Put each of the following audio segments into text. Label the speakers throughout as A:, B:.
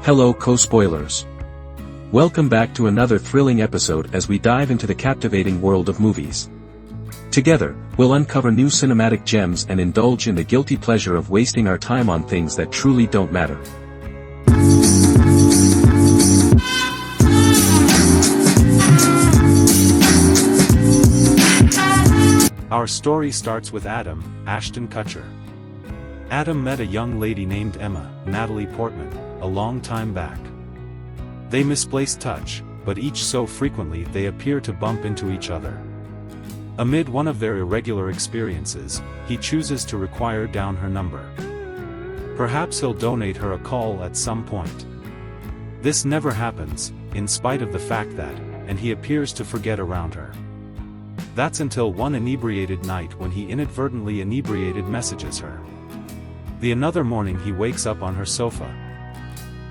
A: Hello co-spoilers. Welcome back to another thrilling episode as we dive into the captivating world of movies. Together, we'll uncover new cinematic gems and indulge in the guilty pleasure of wasting our time on things that truly don't matter.
B: Our story starts with Adam, Ashton Kutcher. Adam met a young lady named Emma, Natalie Portman, a long time back. They misplaced touch, but each so frequently they appear to bump into each other. Amid one of their irregular experiences, he chooses to require down her number. Perhaps he'll donate her a call at some point. This never happens, in spite of the fact that, and he appears to forget around her. That's until one inebriated night when he inadvertently inebriated messages her. The another morning he wakes up on her sofa,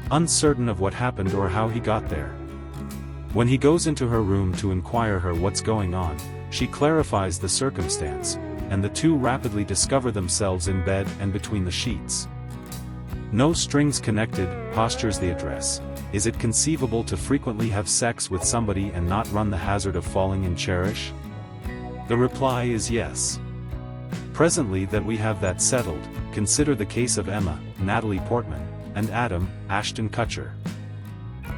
B: uncertain of what happened or how he got there. When he goes into her room to inquire her what's going on, she clarifies the circumstance, and the two rapidly discover themselves in bed and between the sheets. No strings connected, postures the address. Is it conceivable to frequently have sex with somebody and not run the hazard of falling in cherish? The reply is yes. Presently that we have that settled, consider the case of Emma, Natalie Portman, and Adam, Ashton Kutcher,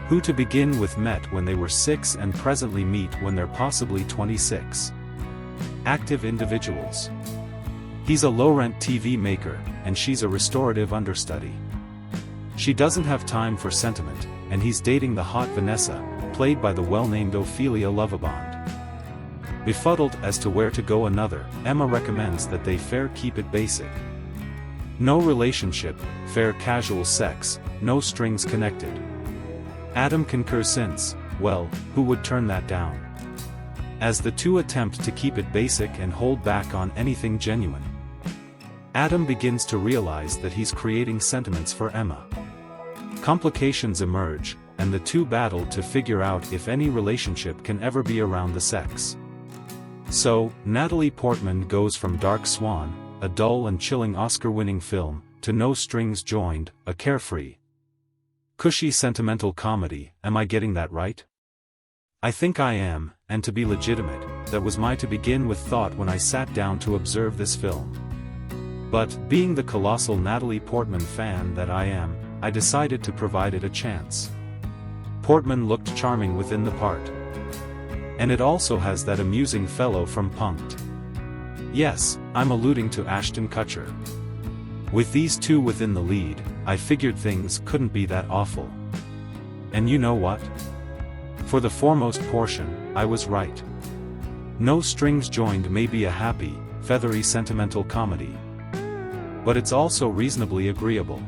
B: who to begin with met when they were 6 and presently meet when they're possibly 26. Active individuals. He's a low-rent TV maker, and she's a restorative understudy. She doesn't have time for sentiment, and he's dating the hot Vanessa, played by the well-named Ophelia Lovibond. Befuddled as to where to go another, Emma recommends that they fair keep it basic. No relationship, fair casual sex, no strings connected. Adam concurs since, well, who would turn that down? As the two attempt to keep it basic and hold back on anything genuine, Adam begins to realize that he's creating sentiments for Emma. Complications emerge, and the two battle to figure out if any relationship can ever be around the sex. So, Natalie Portman goes from Dark Swan, a dull and chilling Oscar-winning film, to No Strings Joined, a carefree, cushy sentimental comedy. Am I getting that right? I think I am, and to be legitimate, that was my to begin with thought when I sat down to observe this film. But, being the colossal Natalie Portman fan that I am, I decided to provide it a chance. Portman looked charming within the part. And it also has that amusing fellow from Punk'd. Yes, I'm alluding to Ashton Kutcher. With these two within the lead, I figured things couldn't be that awful. And you know what? For the foremost portion, I was right. No Strings Joined may be a happy, feathery sentimental comedy. But it's also reasonably agreeable.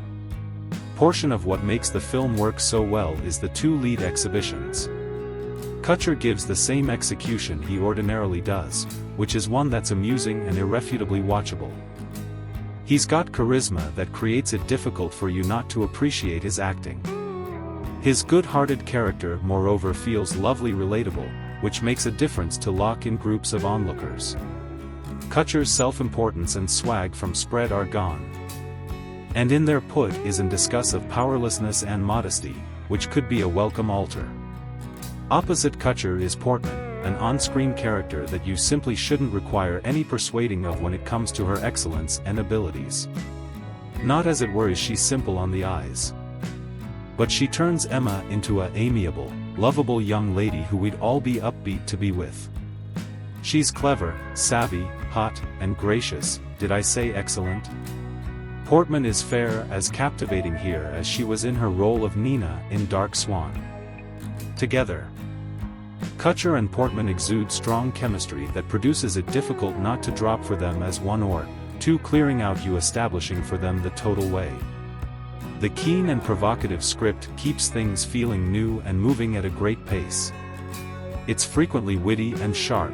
B: Portion of what makes the film work so well is the two lead exhibitions. Kutcher gives the same execution he ordinarily does, which is one that's amusing and irrefutably watchable. He's got charisma that creates it difficult for you not to appreciate his acting. His good-hearted character moreover feels lovely relatable, which makes a difference to lock in groups of onlookers. Kutcher's self-importance and swag from Spread are gone. And in their put is an discuss of powerlessness and modesty, which could be a welcome altar. Opposite Kutcher is Portman, an on-screen character that you simply shouldn't require any persuading of when it comes to her excellence and abilities. Not as it were is she simple on the eyes. But she turns Emma into a amiable, lovable young lady who we'd all be upbeat to be with. She's clever, savvy, hot, and gracious. Did I say excellent? Portman is fair as captivating here as she was in her role of Nina in Dark Swan. Together, Kutcher and Portman exude strong chemistry that produces it difficult not to drop for them as one or two clearing out you establishing for them the total way. The keen and provocative script keeps things feeling new and moving at a great pace. It's frequently witty and sharp.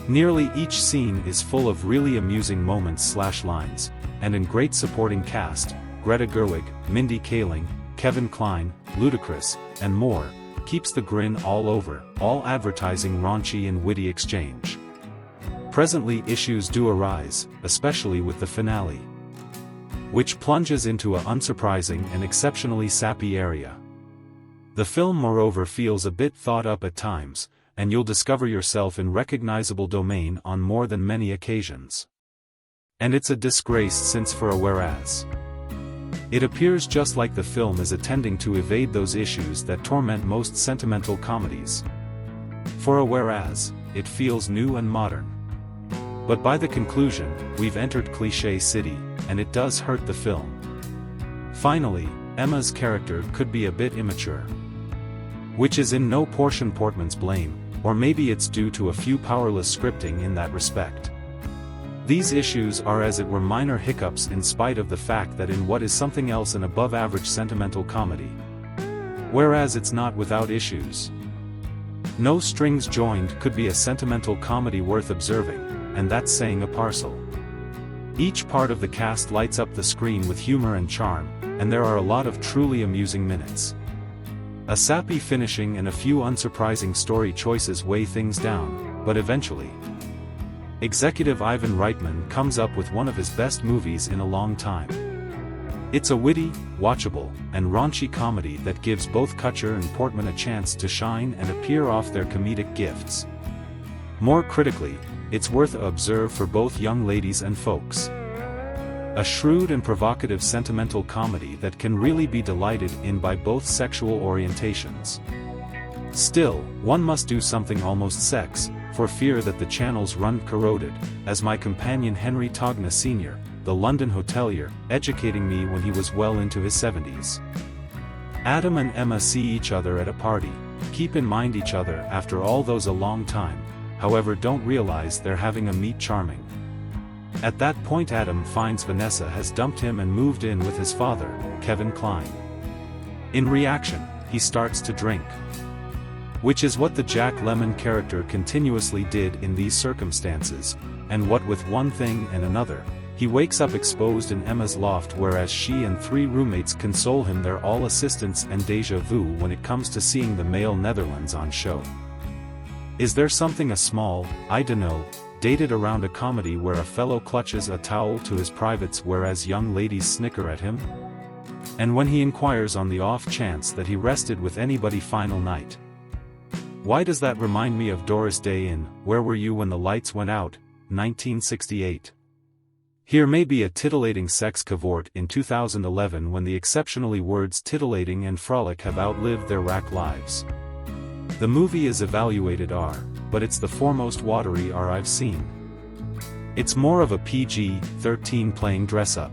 B: Nearly each scene is full of really amusing moments/lines, and in great supporting cast, Greta Gerwig, Mindy Kaling, Kevin Kline, Ludacris, and more, keeps the grin all over, all advertising raunchy and witty exchange. Presently issues do arise, especially with the finale. which plunges into a unsurprising and exceptionally sappy area. The film moreover feels a bit thought up at times, and you'll discover yourself in recognizable domain on more than many occasions. And it's a disgrace since for a whereas. It appears just like the film is attending to evade those issues that torment most sentimental comedies. For a whereas, it feels new and modern. But by the conclusion, we've entered cliché city, and it does hurt the film. Finally, Emma's character could be a bit immature. Which is in no portion Portman's blame, or maybe it's due to a few powerless scripting in that respect. These issues are as it were minor hiccups in spite of the fact that in what is something else an above-average sentimental comedy. Whereas it's not without issues. No Strings Joined could be a sentimental comedy worth observing, and that's saying a parcel. Each part of the cast lights up the screen with humor and charm, and there are a lot of truly amusing minutes. A sappy finishing and a few unsurprising story choices weigh things down, but eventually, executive Ivan Reitman comes up with one of his best movies in a long time. It's a witty, watchable, and raunchy comedy that gives both Kutcher and Portman a chance to shine and appear off their comedic gifts. More critically, it's worth a observe for both young ladies and folks. A shrewd and provocative sentimental comedy that can really be delighted in by both sexual orientations. Still, one must do something almost sex, for fear that the channels run corroded, as my companion Henry Togna Sr., the London hotelier, educating me when he was well into his 70s. Adam and Emma see each other at a party, keep in mind each other after all those a long time, however don't realize they're having a meet charming. At that point Adam finds Vanessa has dumped him and moved in with his father, Kevin Kline. In reaction, he starts to drink. Which is what the Jack Lemmon character continuously did in these circumstances, and what with one thing and another, he wakes up exposed in Emma's loft whereas she and 3 roommates console him they're all assistants and déjà vu when it comes to seeing the male Netherlands on show. Is there something a small, I dunno, dated around a comedy where a fellow clutches a towel to his privates whereas young ladies snicker at him? And when he inquires on the off chance that he rested with anybody final night. Why does that remind me of Doris Day in Where Were You When the Lights Went Out, 1968? Here may be a titillating sex cavort in 2011 when the exceptionally words titillating and frolic have outlived their rack lives. The movie is evaluated R, but it's the foremost watery R I've seen. It's more of a PG-13 playing dress-up.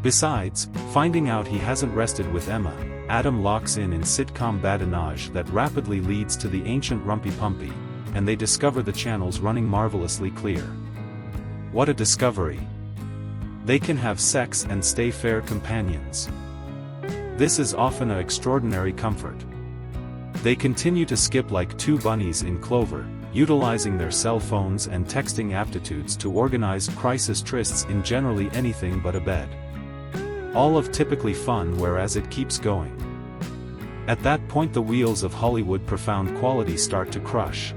B: Besides, finding out he hasn't rested with Emma, Adam locks in sitcom badinage that rapidly leads to the ancient Rumpy Pumpy, and they discover the channels running marvelously clear. What a discovery! They can have sex and stay fair companions. This is often an extraordinary comfort. They continue to skip like 2 bunnies in clover, utilizing their cell phones and texting aptitudes to organize crisis trysts in generally anything but a bed. All of typically fun whereas it keeps going. At that point the wheels of Hollywood profound quality start to crush.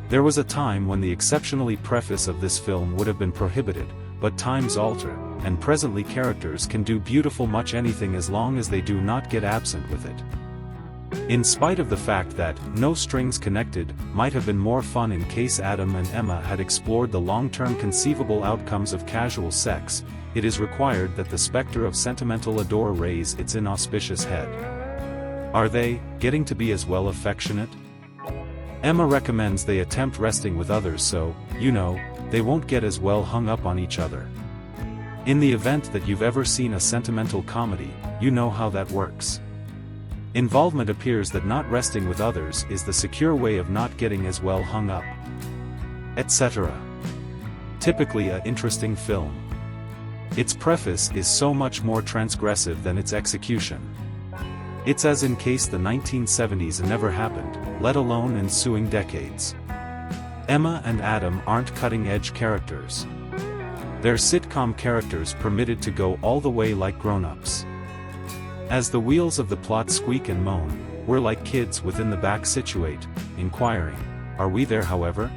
B: There was a time when the exceptionally preface of this film would have been prohibited, but times alter, and presently characters can do beautiful much anything as long as they do not get absent with it. In spite of the fact that No Strings Connected might have been more fun in case Adam and Emma had explored the long-term conceivable outcomes of casual sex, it is required that the specter of sentimental adore raise its inauspicious head. Are they getting to be as well affectionate? Emma recommends they attempt resting with others so, they won't get as well hung up on each other. In the event that you've ever seen a sentimental comedy, you know how that works. Involvement appears that not resting with others is the secure way of not getting as well hung up. Etc. Typically an interesting film. Its preface is so much more transgressive than its execution. It's as in case the 1970s never happened, let alone ensuing decades. Emma and Adam aren't cutting-edge characters. They're sitcom characters permitted to go all the way like grown-ups. As the wheels of the plot squeak and moan, we're like kids within the back situate, inquiring, are we there however?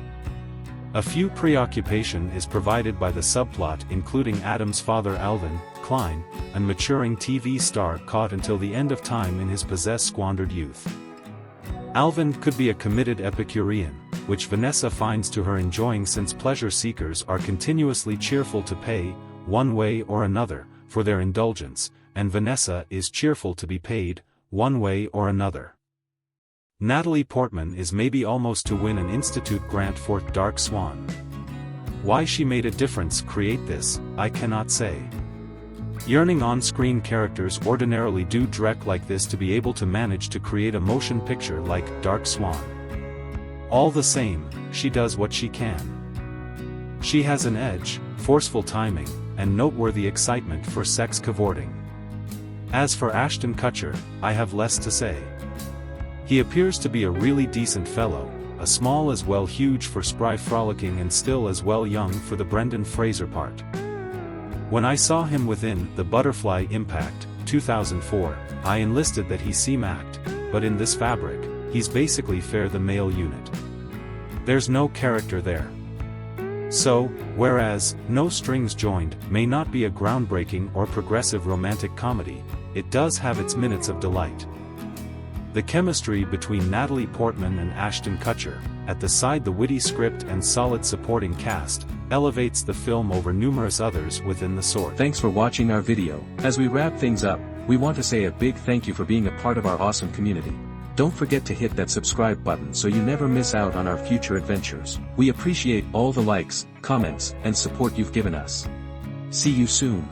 B: A few preoccupation is provided by the subplot including Adam's father Alvin, Klein, a maturing TV star caught until the end of time in his squandered youth. Alvin could be a committed Epicurean, which Vanessa finds to her enjoying since pleasure seekers are continuously cheerful to pay, one way or another, for their indulgence, and Vanessa is cheerful to be paid, one way or another. Natalie Portman is maybe almost to win an Institute grant for Dark Swan. Why she made a difference create this, I cannot say. Yearning on-screen characters ordinarily do direct like this to be able to manage to create a motion picture like Dark Swan. All the same, she does what she can. She has an edge, forceful timing, and noteworthy excitement for sex cavorting. As for Ashton Kutcher, I have less to say. He appears to be a really decent fellow, a small as well huge for spry frolicking and still as well young for the Brendan Fraser part. When I saw him within The Butterfly Impact, 2004, I enlisted that he seem act, but in this fabric, he's basically fair the male unit. There's no character there. So, whereas No Strings Joined may not be a groundbreaking or progressive romantic comedy, it does have its minutes of delight. The chemistry between Natalie Portman and Ashton Kutcher, at the side the witty script and solid supporting cast, elevates the film over numerous others within the sort.
A: Thanks for watching our video. As we wrap things up, we want to say a big thank you for being a part of our awesome community. Don't forget to hit that subscribe button so you never miss out on our future adventures. We appreciate all the likes, comments, and support you've given us. See you soon.